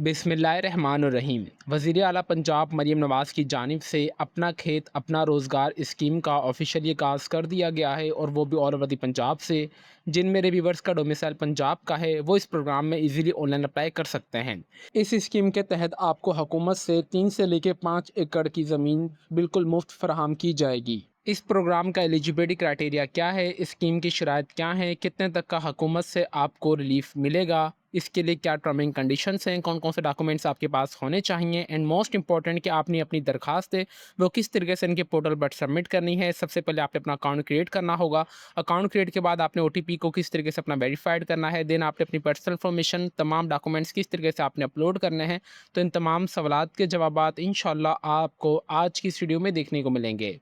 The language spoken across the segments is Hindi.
बिस्मिल्लाहिर्रहमानुर्रहीम। वज़ीर आला पंजाब मरीम नवाज़ की जानिब से अपना खेत अपना रोज़गार स्कीम का ऑफिशियली आगाज़ कर दिया गया है, और वो भी ऑल ओवर दी पंजाब से। जिन मेरे व्यूवर्स का डोमिसाइल पंजाब का है वो इस प्रोग्राम में इजीली ऑनलाइन अप्लाई कर सकते हैं। इस स्कीम के तहत आपको हुकूमत से 3 से लेकर 5 एकड़ की ज़मीन बिल्कुल मुफ्त फराहम की जाएगी। इस प्रोग्राम का एलिजिबिलिटी क्राइटेरिया क्या है, स्कीम की शराइत क्या है, कितने तक का हुकूमत से आपको रिलीफ मिलेगा, इसके लिए क्या टर्म एंड कंडीशंस हैं, कौन कौन से डॉक्यूमेंट्स आपके पास होने चाहिए, एंड मोस्ट इंपॉर्टेंट कि आपने अपनी दरखास्त है वो किस तरीके से इनके पोर्टल पर सबमिट करनी है। सबसे पहले आपने अपना अकाउंट क्रिएट करना होगा। अकाउंट क्रिएट के बाद आपने ओटीपी को किस तरीके से अपना वेरीफाइड करना है। देन आपने अपनी पर्सनल इन्फॉर्मेशन तमाम डॉक्यूमेंट्स किस तरीके से आपने अपलोड करने हैं। तो इन तमाम सवालात के जवाबात इंशाल्लाह आपको आज की इस वीडियो में देखने को मिलेंगे।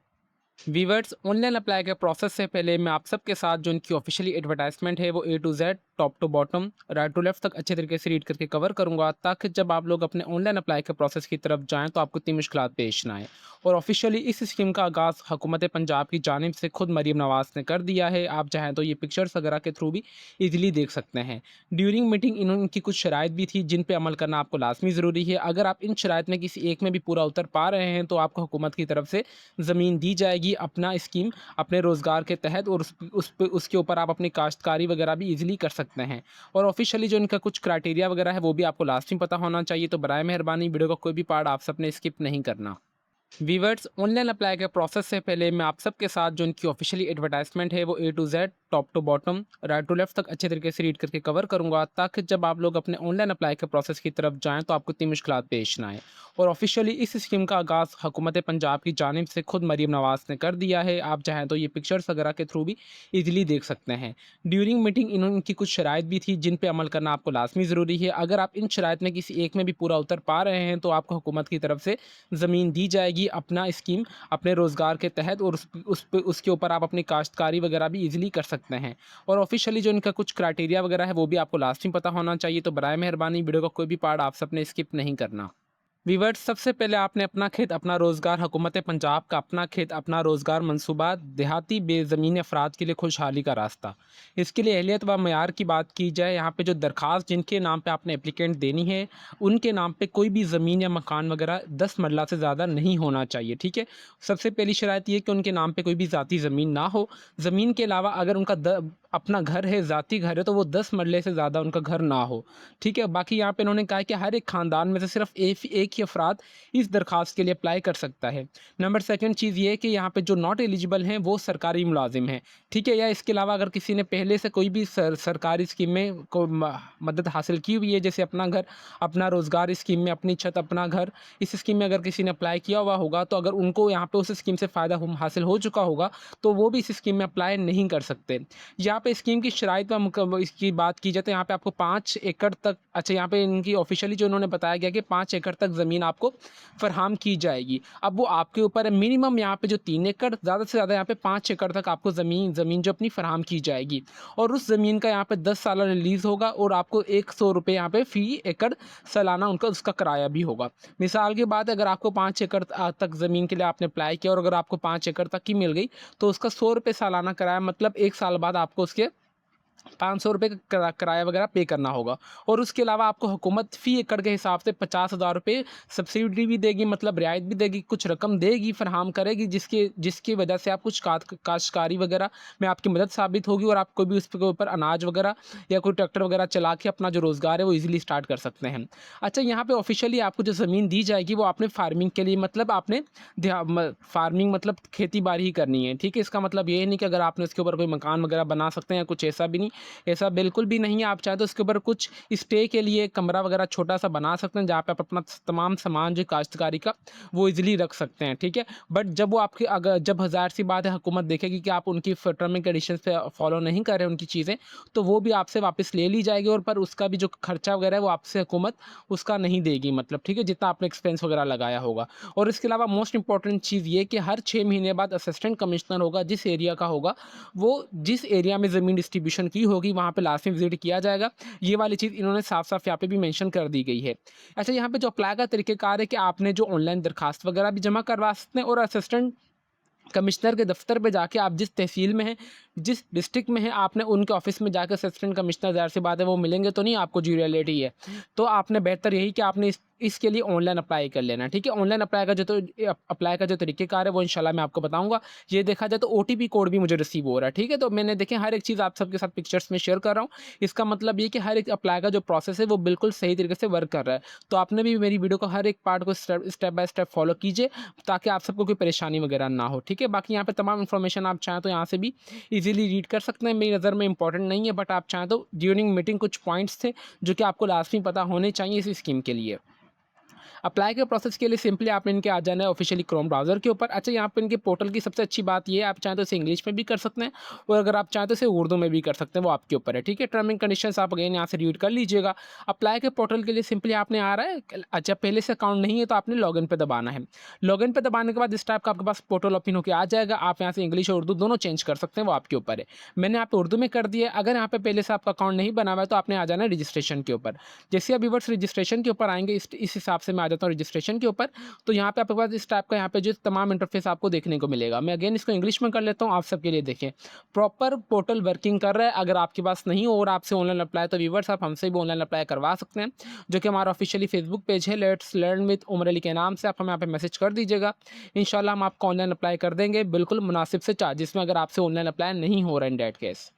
वीवर्स, ऑनलाइन अप्लाई के प्रोसेस से पहले मैं आप सबके साथ जो इनकी ऑफिशियली एडवर्टाइजमेंट है वो A to Z top to bottom right to left तक अच्छे तरीके से रीड करके कवर करूंगा, ताकि जब आप लोग अपने ऑनलाइन अप्लाई के प्रोसेस की तरफ जाएं तो आपको इतनी मुश्किलात पेश ना आए। और ऑफिशियली इस स्कीम का आगाज़ हुकूमत पंजाब की जानिब से खुद मरीम नवाज़ ने कर दिया है। आप चाहें तो ये पिक्चर्स वगैरह के थ्रू भी ईजिली देख सकते हैं। ड्यूरिंग मीटिंग इनकी कुछ शराइत भी थी जिन पर अमल करना आपको लाजमी ज़रूरी है। अगर आप इन शराइत में किसी एक में भी पूरा उतर पा रहे हैं तो आपको हुकूमत की तरफ से ज़मीन दी जाएगी अपना स्कीम अपने रोज़गार के तहत, और उसके ऊपर आप अपनी काश्तकारी वगैरह भी इजीली कर सकते हैं। और ऑफिशियली जो इनका कुछ क्राइटेरिया वगैरह है वो भी आपको लास्ट में पता होना चाहिए। तो बराए मेहरबानी वीडियो का कोई भी पार्ट आप सबने स्किप नहीं करना। वीवर्स, ऑनलाइन अप्लाई के प्रोसेस से पहले मैं आप सबके साथ जो इनकी ऑफिशियली एडवर्टाइजमेंट है वो A to Z top to bottom right to left तक अच्छे तरीके से रीड करके कवर करूंगा, ताकि जब आप लोग अपने ऑनलाइन अप्लाई के प्रोसेस की तरफ जाएं तो आपको इतनी मुश्किलात पेश ना आए। और ऑफिशियली इस स्कीम का आगाज़ हुकूमत पंजाब की जानिब से खुद मरीम नवाज़ ने कर दिया है। आप चाहें तो ये पिक्चर्स वगैरह के थ्रू भी ईजिली देख सकते हैं। ड्यूरिंग मीटिंग इनकी कुछ शराइत भी थी जिन पर अमल करना आपको लाजमी ज़रूरी है। अगर आप इन शराइत में किसी एक में भी पूरा उतर पा रहे हैं तो आपको हुकूमत की तरफ से ज़मीन दी जाएगी अपना स्कीम अपने रोज़गार के तहत, और उसके ऊपर आप अपनी काश्तकारी वगैरह भी इजीली कर सकते हैं। और ऑफिशियली जो इनका कुछ क्राइटेरिया वगैरह है वो भी आपको लास्ट में पता होना चाहिए। तो बराए मेहरबानी वीडियो का कोई भी पार्ट आप सबने स्किप नहीं करना। वीवर्स, सबसे पहले आपने अपना खेत अपना रोज़गार हुकूमत पंजाब का अपना खेत अपना रोज़गार मंसूबा देहाती बेज़मीन अफराद के लिए खुशहाली का रास्ता। इसके लिए अहलियत व मयार की बात की जाए, यहाँ पे जो दरख्वास्त जिनके नाम पे आपने एप्लीकेंट देनी है उनके नाम पे कोई भी ज़मीन या मकान वगैरह 10 मरला से ज़्यादा नहीं होना चाहिए। ठीक है, सबसे पहली शर्त ये कि उनके नाम पे कोई भी ज़ाती ज़मीन ना हो। ज़मीन के अलावा अगर उनका अपना घर है, ज़ाती घर है, तो वो 10 मरले से ज़्यादा उनका घर ना हो। ठीक है, बाकी यहाँ पे इन्होंने कहा है कि हर एक ख़ानदान में से सिर्फ एक ही अफराद इस दरख्वास्त के लिए अप्लाई कर सकता है। नंबर सेकंड चीज़ ये है कि यहाँ पे जो नॉट एलिजिबल हैं वो सरकारी मुलाजिम हैं। ठीक है, या इसके अलावा अगर किसी ने पहले से कोई भी सरकारी स्कीम में मदद हासिल की हुई है, जैसे अपना घर अपना रोज़गार स्कीम में, अपनी छत अपना घर, इस स्कीम में अगर किसी ने अप्लाई किया हुआ होगा तो अगर उनको यहाँ पे उस स्कीम से फ़ायदा हासिल हो चुका होगा तो वो भी इस स्कीम में अप्लाई नहीं कर सकते। यहाँ पे स्कीम की शराइत व इसकी बात की जाए तो यहाँ पे आपको 5 एकड़ तक, अच्छा यहाँ पे इनकी ऑफिशियली जो उन्होंने बताया गया कि 5 एकड़ तक ज़मीन आपको फराहम की जाएगी। अब वो आपके ऊपर है। मिनिमम यहाँ पे जो 3 एकड़, ज़्यादा से ज़्यादा यहाँ पे 5 एकड़ तक आपको ज़मीन जो अपनी फराहम की जाएगी। और उस ज़मीन का यहाँ पे 10 साल रिलीज़ होगा, और आपको 100 रुपये यहाँ पे फ़ी एकड़ सालाना उनका उसका किराया भी होगा। मिसाल की बात है, अगर आपको 5 एकड़ तक ज़मीन के लिए आपने अप्लाई किया और अगर आपको 5 एकड़ तक की मिल गई तो उसका 100 रुपये सालाना किराया, मतलब 1 साल बाद आपको उसके 500 रुपये का किराया वगैरह पे करना होगा। और उसके अलावा आपको हुकूमत फ़ी एकड़ के हिसाब से 50,000 रुपये सब्सिडी भी देगी, मतलब रियायत भी देगी, कुछ रकम देगी, फराहम करेगी, जिसके जिसकी वजह से आप कुछ काश्तकारी वगैरह में आपकी मदद साबित होगी, और आप कोई भी उसके ऊपर अनाज वगैरह या कोई ट्रैक्टर वगैरह चला के अपना जो रोज़गार है वो ईजिली स्टार्ट कर सकते हैं। अच्छा, यहाँ पे ऑफिशियली आपको जो ज़मीन दी जाएगी वो आपने फार्मिंग के लिए, मतलब आपने फार्मिंग मतलब खेती बाड़ी ही करनी है। ठीक है, इसका मतलब ये नहीं कि अगर आपने उसके ऊपर कोई मकान वगैरह बना सकते हैं, कुछ ऐसा भी नहीं। ऐसा बिल्कुल भी नहीं है। आप चाहे तो इसके ऊपर कुछ स्टे के लिए कमरा वगैरह छोटा सा बना सकते हैं, जहाँ पे आप अपना तमाम सामान जो काश्तकारी का वो इजीली रख सकते हैं। ठीक है, बट जब वो आपके अगर जब हज़ार सी बात है हुकूमत देखेगी कि आप उनकी टर्म एंड कंडीशंस पे फॉलो नहीं कर रहे उनकी चीज़ें, तो वो भी आपसे वापस ले ली जाएगी, और पर उसका भी जो खर्चा वगैरह है वो आपसे हुकूमत उसका नहीं देगी, मतलब ठीक है, जितना आपने एक्सपेंस वगैरह लगाया होगा। और इसके अलावा मोस्ट इंपॉर्टेंट चीज़ ये कि हर 6 महीने बाद असिस्टेंट कमिश्नर होगा, जिस एरिया का होगा, वो जिस एरिया में ज़मीन डिस्ट्रीब्यूशन की होगी वहाँ पे लास्ट में विजिट किया जाएगा। ये वाली चीज़ इन्होंने साफ-साफ यहाँ पे भी मेंशन कर दी गई है। अच्छा, यहाँ पे जो अप्लाई का तरीक़ेकार है कि आपने जो ऑनलाइन दरखास्त वगैरह भी जमा करवा सकते हैं, और असिस्टेंट कमिश्नर के दफ्तर पे जाके आप जिस तहसील में हैं, जिस डिस्ट्रिक्ट में हैं, आपने उनके ऑफिस में जाकर असिस्टेंट कमिश्नर, ज़ाहिर सी बात है वो मिलेंगे तो नहीं आपको, जो रियलिटी है। तो आपने बेहतर यही कि आपने इसके लिए ऑनलाइन अप्लाई कर लेना है, ठीक है। ऑनलाइन अप्लाई का जो तरीक़ेकार है वो इंशाल्लाह मैं आपको बताऊँगा। ये देखा जाए तो ओटीपी कोड भी मुझे रिसीव हो रहा है, ठीक है। तो मैंने देखें हर एक चीज़ आप सबके साथ पिक्चर्स में शेयर कर रहा हूँ। इसका मतलब ये कि हर एक अप्लाई का जो प्रोसेस है वो बिल्कुल सही तरीके से वर्क कर रहा है। तो आपने भी मेरी वीडियो को हर एक पार्ट को स्टेप बाय स्टेप फॉलो कीजिए, ताकि आप सबको कोई परेशानी वगैरह ना हो, ठीक है। बाकी यहाँ पे तमाम इन्फॉर्मेशन आप चाहें तो यहाँ से भी इजीली रीड कर सकते हैं। मेरी नज़र में इंपॉर्टेंट नहीं है, बट आप चाहें तो ड्यूरिंग मीटिंग कुछ पॉइंट्स थे जो कि आपको लाजमी पता होने चाहिए इस स्कीम के लिए। अप्लाई के प्रोसेस के लिए सिंपली आपने इनके आ जाना है ऑफिशियली क्रोम ब्राउज़र के ऊपर। अच्छा, यहाँ पे इनके पोर्टल की सबसे अच्छी बात ये है, आप चाहें तो इसे इंग्लिश में भी कर सकते हैं और अगर आप चाहें तो इसे उर्दू में भी कर सकते हैं, वो आपके ऊपर है, ठीक है। टर्म एंड कंडीशंस आप अगेन यहाँ से रीड कर लीजिएगा। अप्लाई के पोर्टल के लिए सिंपली आपने आ रहा है, अच्छा पहले से अकाउंट नहीं है तो आपने लॉगिन पे दबाना है। लॉगिन पे दबाने के बाद इस टाइप का आपके पास पोर्टल ओपन होकर आ जाएगा। आप यहाँ से इंग्लिश और उर्दू दोनों चेंज कर सकते हैं, वो आपके ऊपर है। मैंने यहाँ पे उर्दू में कर दिया है। अगर यहाँ पे पहले से आपका अकाउंट नहीं बना हुआ है तो आपने आ जाना है रजिस्ट्रेशन के ऊपर। जैसे अभी वर्ड्स रजिस्ट्रेशन के ऊपर आएंगे, इस हिसाब से मैं आ जाता हूँ रजिस्ट्रेशन के ऊपर। तो यहाँ पे आपके पास इस टाइप का यहाँ पे जो तमाम इंटरफेस आपको देखने को मिलेगा। मैं अगेन इसको इंग्लिश में कर लेता हूँ आप सबके लिए। देखें, प्रॉपर पोर्टल वर्किंग कर रहा है। अगर आपके पास नहीं हो और आपसे ऑनलाइन अप्लाई, तो व्यूवर्स आप हमसे भी ऑनलाइन अप्लाई करवा सकते हैं, जो कि हमारा ऑफिशियली फेसबुक पेज है, let's learn with Umar Ali के नाम से। आप हमें यहाँ पे मैसेज कर दीजिएगा, इंशाल्लाह हम आपको ऑनलाइन अप्लाई कर देंगे बिल्कुल मुनासिब से चार्जेस में, अगर आपसे ऑनलाइन अप्लाई नहीं हो रहा है इन डैट केस।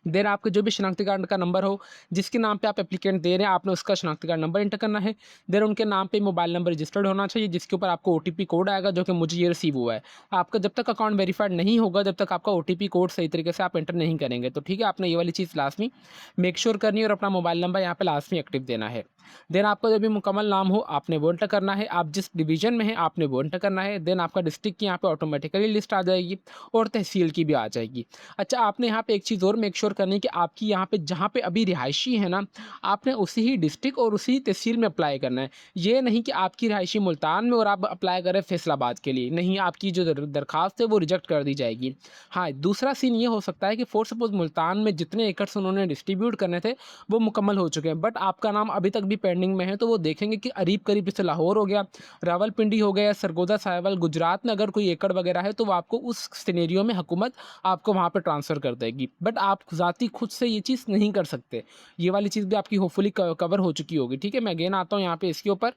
देन आपके जो भी शनाख्ती कार्ड का नंबर हो, जिसके नाम पे आप एप्लीकेंट दे रहे हैं, आपने उसका शनाख्ती कार्ड नंबर एंटर करना है। देन उनके नाम पे मोबाइल नंबर रजिस्टर्ड होना चाहिए, जिसके ऊपर आपको ओटीपी कोड आएगा, जो कि मुझे ये रिसीव हुआ है। आपका जब तक अकाउंट वेरीफाइड नहीं होगा, जब तक आपका ओटीपी कोड सही तरीके से आप एंटर नहीं करेंगे, तो ठीक है, आपने ये वाली चीज़ लाजमी मेक श्योर करनी है और अपना मोबाइल नंबर यहाँ पे लाजमी एक्टिव देना है। देन आपका जो भी मुकम्मल नाम हो आपने वो एंटर करना है, आप जिस डिवीजन में हैं आपने वो एंटर करना है। देन आपका डिस्ट्रिक्ट की यहाँ पे ऑटोमेटिकली लिस्ट आ जाएगी और तहसील की भी आ जाएगी। अच्छा, आपने यहाँ पे एक चीज़ और मेक श्योर करनी है कि आपकी यहाँ पे जहाँ पे अभी रिहायशी है ना, आपने उसी ही डिस्ट्रिक्ट और उसी तहसील में अप्लाई करना है। ये नहीं कि आपकी रिहायशी मुल्तान में और आप अप्लाई करें फैसलाबाद के लिए, नहीं, आपकी जो दरख्वास्त है वो रिजेक्ट कर दी जाएगी। हाँ, दूसरा सीन ये हो सकता है कि फॉर सपोज मुल्तान में जितने एकड़्स उन्होंने डिस्ट्रीब्यूट करने थे वो मुकम्मल हो चुके हैं, बट आपका नाम अभी तक भी पेंडिंग में है, तो वो देखेंगे कि करीब करीब जैसे लाहौर हो गया, रावलपिंडी हो गया, सरगोदा साहिवाल, गुजरात में अगर कोई एकड़ वगैरह है, तो वो आपको उस सिनेरियो में हुकूमत आपको वहाँ पे ट्रांसफ़र कर देगी। बट आप ज़ाती खुद से ये चीज़ नहीं कर सकते। ये वाली चीज़ भी आपकी होपफुली कवर हो चुकी होगी, ठीक है। मैं अगेन आता हूँ यहाँ पे इसके ऊपर,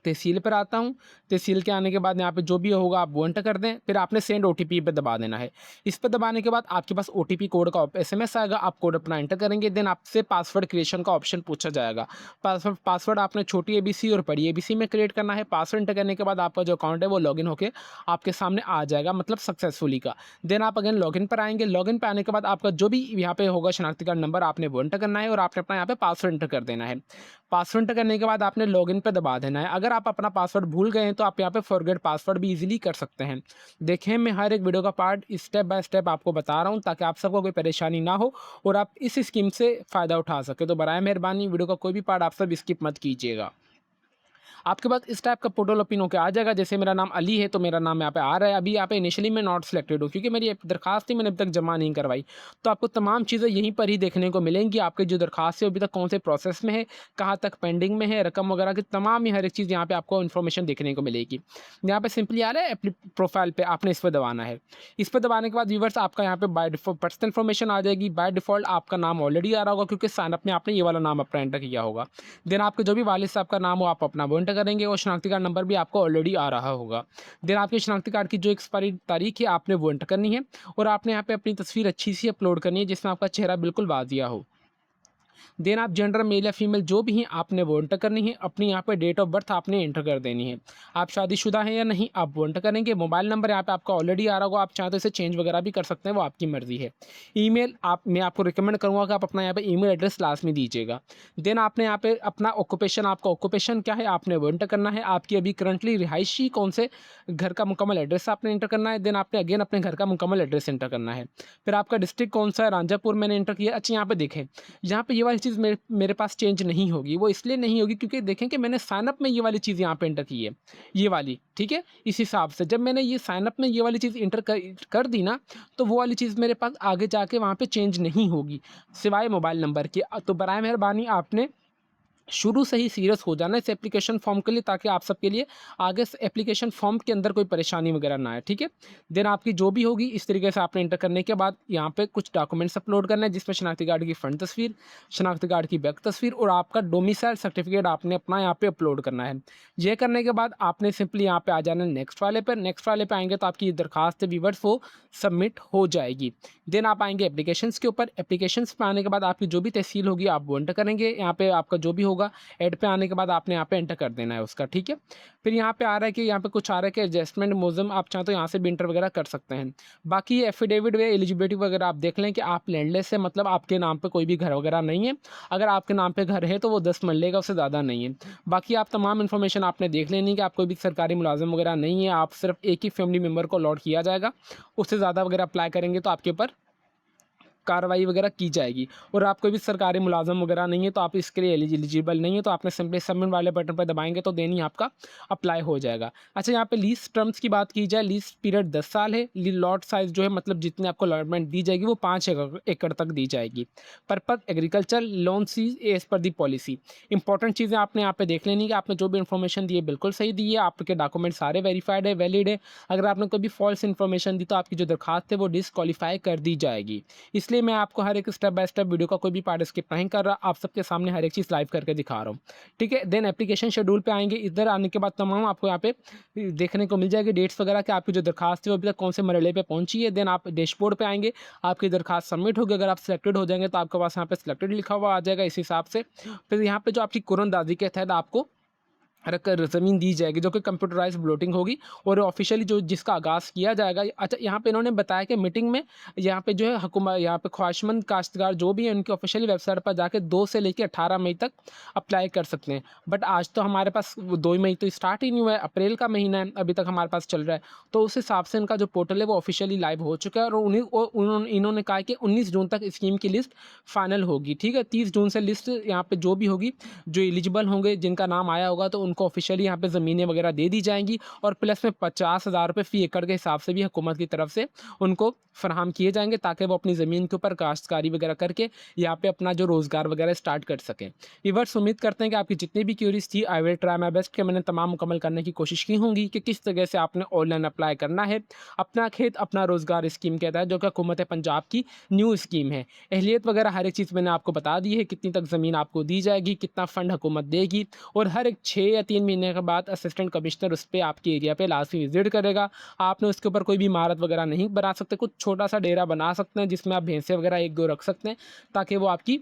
तहसील पर आता हूँ। तहसील के आने के बाद यहाँ पे जो भी होगा आप वो एंटर कर दें, फिर आपने सेंड ओटीपी पे दबा देना है। इस पे दबाने के बाद आपके पास ओटीपी कोड का एसएमएस आएगा, आप कोड अपना एंटर करेंगे। देन आपसे पासवर्ड क्रिएशन का ऑप्शन पूछा जाएगा। पासवर्ड आपने छोटी एबीसी और बड़ी एबीसी में क्रिएट करना है। पासवर्ड एंटर करने के बाद आपका जो अकाउंट है वो लॉगिन होकर आपके सामने आ जाएगा, मतलब सक्सेसफुली का। देन आप अगेन लॉगिन पर आएंगे। लॉगिन पर आने के बाद आपका जो भी यहाँ पे होगा शनाख्ती कार्ड नंबर, आपने वो एंटर करना है और आपने अपना यहाँ पे पासवर्ड एंटर कर देना है। पासवर्ड एंटर करने के बाद आपने लॉगिन पे दबा देना है। अगर आप अपना पासवर्ड भूल गए हैं तो आप यहाँ पे फॉरगेट पासवर्ड भी इजीली कर सकते हैं। देखें, मैं हर एक वीडियो का पार्ट स्टेप बाय स्टेप आपको बता रहा हूँ, ताकि आप सबको कोई परेशानी ना हो और आप इस स्कीम से फ़ायदा उठा सकें। तो बराए मेहरबानी वीडियो का कोई भी पार्ट आप सब स्किप मत कीजिएगा। आपके पास इस टाइप का पोर्टल ओपन होकर आ जाएगा। जैसे मेरा नाम अली है तो मेरा नाम यहाँ पे आ रहा है। अभी यहाँ पे इनिशियली मैं नॉट सिलेक्टेड हूँ, क्योंकि मेरी एक दरखास्त थी, मैंने अभी तक जमा नहीं करवाई। तो आपको तमाम चीज़ें यहीं पर ही देखने को मिलेंगी। आपकी जो दरखास्त है अभी तक कौन से प्रोसेस में है, कहाँ तक पेंडिंग में है, रकम वगैरह की तमाम ही हर एक चीज़ यहाँ पे आपको इन्फॉर्मेशन देखने को मिलेगी। यहाँ पे सिंपली आ रहा है अपनी प्रोफाइल पे आपने इस पर दबाना है। इस पर दबाने के बाद व्यूवर्स आपका यहाँ पे बाय डिफॉल्ट पर्सनल इन्फॉर्मेशन आ जाएगी। बाय डिफॉल्ट आपका नाम ऑलरेडी आ रहा होगा, क्योंकि साइनअप में आपने ये वाला नाम अपना एंटर किया होगा। देन आपके जो भी वालिद साहब का नाम हो आप अपना वो एंटर करेंगे और शनाख्ती कार्ड नंबर भी आपको ऑलरेडी आ रहा होगा। देन आपके शनाख्ती कार्ड की जो एक्सपायरी तारीख है आपने वो एंटर करनी है और आपने यहाँ पे अपनी तस्वीर अच्छी सी अपलोड करनी है, जिसमें आपका चेहरा बिल्कुल वाजिया हो। देन आप जेंडर मेल या फीमेल जो भी हैं आपने वो एंटर करनी है। अपनी यहाँ पे डेट ऑफ बर्थ आपने एंटर कर देनी है। आप शादीशुदा हैं या नहीं आप वो एंटर करेंगे। मोबाइल नंबर यहाँ पे आपका ऑलरेडी आ रहा होगा, आप चाहें तो इसे चेंज वगैरह भी कर सकते हैं, वो आपकी मर्जी है। ईमेल मैं आपको रिकमेंड करूँगा कि आप अपना यहाँ पे ईमेल एड्रेस लास्ट में दीजिएगा। देन आपने यहाँ पे अपना ऑक्यूपेशन, आपका ऑक्यूपेशन क्या है आपने वो एंटर करना है। आपकी अभी करंटली रिहायशी कौन से घर का मुकम्मल एड्रेस आपने एंटर करना है। देन आपने अगेन अपने घर का मुकम्मल एड्रेस एंटर करना है। फिर आपका डिस्ट्रिक्ट कौन सा है, रांझापुर मैंने एंटर किया। अच्छा, यहाँ पे देखें, यहाँ पे ये वाली चीज़ मेरे पास चेंज नहीं होगी। वो इसलिए नहीं होगी क्योंकि देखें कि मैंने साइनअप में ये वाली चीज़ यहाँ पे एंटर की है, ये वाली, ठीक है। इस हिसाब से जब मैंने ये साइनअप में ये वाली चीज़ एंटर कर दी ना, तो वो वाली चीज़ मेरे पास आगे जाके वहाँ पे चेंज नहीं होगी, सिवाय मोबाइल नंबर के। तो बराए मेहरबानी आपने शुरू से ही सीरियस हो जाना इस एप्लीकेशन फॉर्म के लिए, ताकि आप सबके लिए आगे इस एप्लीकेशन फॉर्म के अंदर कोई परेशानी वगैरह ना आए, ठीक है। देन आपकी जो भी होगी इस तरीके से आपने इंटर करने के बाद यहाँ पे कुछ डॉक्यूमेंट्स अपलोड करना है, जिसमें शनाख्ती कार्ड की फ्रंट तस्वीर, शनाख्ती कार्ड की बैक तस्वीर और आपका डोमिसाइल सर्टिफिकेट आपने अपना यहाँ पे अपलोड करना है। ये करने के बाद आपने सिंपली यहाँ पे आ जाना है नेक्स्ट वाले पर। नेक्स्ट वाले पे आएंगे तो आपकी ये दरखास्त व्यूवर्स वो सबमिट हो जाएगी। देन आप आएंगे एप्लीकेशंस के ऊपर। एप्लीकेशंस पे आने के बाद आपकी जो भी तहसील होगी आप वो एंटर करेंगे। यहाँ पे आपका जो भी होगा ऐड पे आने के बाद आपने यहाँ पे एंटर कर देना है उसका, ठीक है। फिर यहाँ पे आ रहा है कि यहाँ पे कुछ आ रहा है कि एडजस्टमेंट मोज़म आप चाहें तो यहाँ से भी इंटर वगैरह कर सकते हैं। बाकी ये एफिडेविट व एलिजिबिलिटी वगैरह आप देख लें कि आप लैंडलेस है, मतलब आपके नाम पे कोई भी घर वगैरह नहीं है। अगर आपके नाम पे घर है तो वो 10 मरले का, उससे ज़्यादा नहीं है। बाकी आप तमाम इन्फॉर्मेशन आपने देख लेनी कि आप कोई भी सरकारी मुलाजिम वगैरह नहीं है, आप सिर्फ एक ही फैमिली मेम्बर को अलॉट किया जाएगा। उससे ज़्यादा वगैरह अप्लाई करेंगे तो आपके ऊपर कार्रवाई वगैरह की जाएगी। और आप कोई भी सरकारी मुलाज़िम वगैरह नहीं है तो आप इसके लिए एलिजिबल नहीं है, तो आपने सिंपली सबमिट वाले बटन पर दबाएँगे तो देन ही आपका अप्लाई हो जाएगा। अच्छा, यहाँ पे लीज़ टर्म्स की बात की जाए, लीज़ पीरियड 10 साल है। लॉट साइज़ जो है, मतलब जितनी आपको अलॉटमेंट दी जाएगी वो 5 एकड़ तक दी जाएगी। Purpose agriculture loan cease as per the policy. Important चीज़ें आपने यहाँ पे देख लेनी कि आपने जो भी इन्फॉर्मेशन दी है बिल्कुल सही दी है, आपके डॉक्यूमेंट सारे वेरीफाइड है, वैलिड है। अगर आपने कोई भी फॉल्स इन्फॉर्मेशन दी तो आपकी जो दरखास्त है वो डिसक्वालीफाई कर दी जाएगी। इसलिए मैं आपको हर एक स्टेप बाय स्टेप वीडियो का कोई भी पार्ट स्किप नहीं कर रहा, आप सबके सामने हर एक चीज़ लाइव करके दिखा रहा हूँ, ठीक है। देन एप्लीकेशन शेड्यूल पे आएंगे। इधर आने के बाद तमाम आपको यहाँ पे देखने को मिल जाएगी डेट्स वगैरह कि आपकी जो दरखास्त है वो अभी तक कौन से मरहले पे पहुंची है। देन आप डैशबोर्ड पे आएंगे, आपकी दरखास्त सबमिट होगी। अगर आप सिलेक्टेड हो जाएंगे तो आपके पास यहाँ पे सिलेक्टेड लिखा हुआ आ जाएगा इस हिसाब से। फिर यहाँ पे जो आपकी कुरनदाजी के तहत आपको ज़मीन दी जाएगी, जो कि कंप्यूटराइज़ वोटिंग होगी और ऑफ़िशियली जो जिसका आगाज़ किया जाएगा। अच्छा, यहाँ पे इन्होंने बताया कि मीटिंग में यहाँ पे जो है यहाँ पे ख्वाहिशमंद काश्तकार जो भी हैं उनकी ऑफ़िशियली वेबसाइट पर जाके 2 से लेके 18 मई तक अप्लाई कर सकते हैं। बट आज तो हमारे पास 2 मई तो स्टार्ट ही नहीं हुआ है, अप्रैल का महीना है, अभी तक हमारे पास चल रहा है। तो उस हिसाब से इनका जो पोर्टल है वो ऑफ़िशियली लाइव हो चुका है और इन्होंने कहा है कि 19 जून तक स्कीम की लिस्ट फाइनल होगी, ठीक है। 30 जून से लिस्ट यहाँ पे जो भी होगी, जो एलिजिबल होंगे, जिनका नाम आया होगा तो उनको ऑफिशियली यहाँ पे ज़मीनें वगैरह दे दी जाएँगी और प्लस में 50,000 रुपये फ़ी एकड़ के हिसाब से भी हुकूमत की तरफ से उनको फ़राहम किए जाएँगे, ताकि वो अपनी ज़मीन के ऊपर काश्तकारी वगैरह करके यहाँ पे अपना जो रोज़गार वगैरह स्टार्ट कर सकें। व्यूअर्स, उम्मीद करते हैं कि आपकी जितनी भी क्यूरीज़ थी, I will try my best कि मैंने तमाम मुकम्मल करने की कोशिश की होंगी कि किस तरह से आपने ऑनलाइन अप्लाई करना है। अपना खेत अपना रोज़गार स्कीम के तहत, जो कि हुकूमत पंजाब की न्यू स्कीम है। एहलियत वगैरह हर एक चीज़ मैंने आपको बता दी है, कितनी तक ज़मीन आपको दी जाएगी, कितना फ़ंड हुकूमत देगी और हर एक 6 या 3 महीने के बाद असिस्टेंट कमिश्नर उस पे आपके एरिया पे लाज़मी विज़िट करेगा। आपने उसके ऊपर कोई भी इमारत वगैरह नहीं बना सकते, कुछ छोटा-सा डेरा बना सकते हैं जिसमें आप भैंसें वगैरह 1-2 रख सकते हैं, ताकि वो आपकी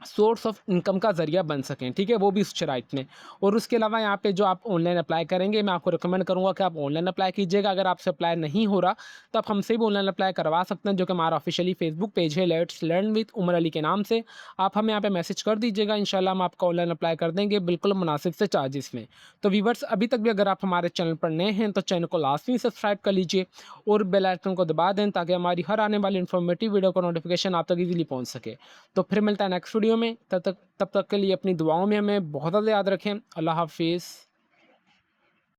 सोर्स ऑफ इनकम का ज़रिया बन सकें, ठीक है, वो भी उस शराइत में। और उसके अलावा यहाँ पे जो आप ऑनलाइन अप्लाई करेंगे, मैं आपको रिकमेंड करूँगा कि आप ऑनलाइन अप्लाई कीजिएगा। अगर आपसे अप्लाई नहीं हो रहा तो आप हमसे भी ऑनलाइन अप्लाई करवा सकते हैं, जो कि हमारा ऑफिशियली फेसबुक पेज है, let's learn with Umar Ali के नाम से। आप हमें यहाँ पे मैसेज कर दीजिएगा, इंशाल्लाह हम आपका ऑनलाइन अप्लाई कर देंगे बिल्कुल मुनासिब से चार्जेस में। तो व्यूअर्स, अभी तक भी अगर आप हमारे चैनल पर नए हैं तो चैनल को लाजमी सब्सक्राइब कर लीजिए और बेल आइकन को दबा दें, ताकि हमारी हर आने वाली इन्फॉर्मेटिव वीडियो का नोटिफिकेशन आप तक ईजिली पहुँच सके। तो फिर मिलता है नेक्स्ट वीडियो में, तब तक के लिए अपनी दुआओं में हमें बहुत ज़्यादा याद रखें। अल्लाह हाफ़िज़।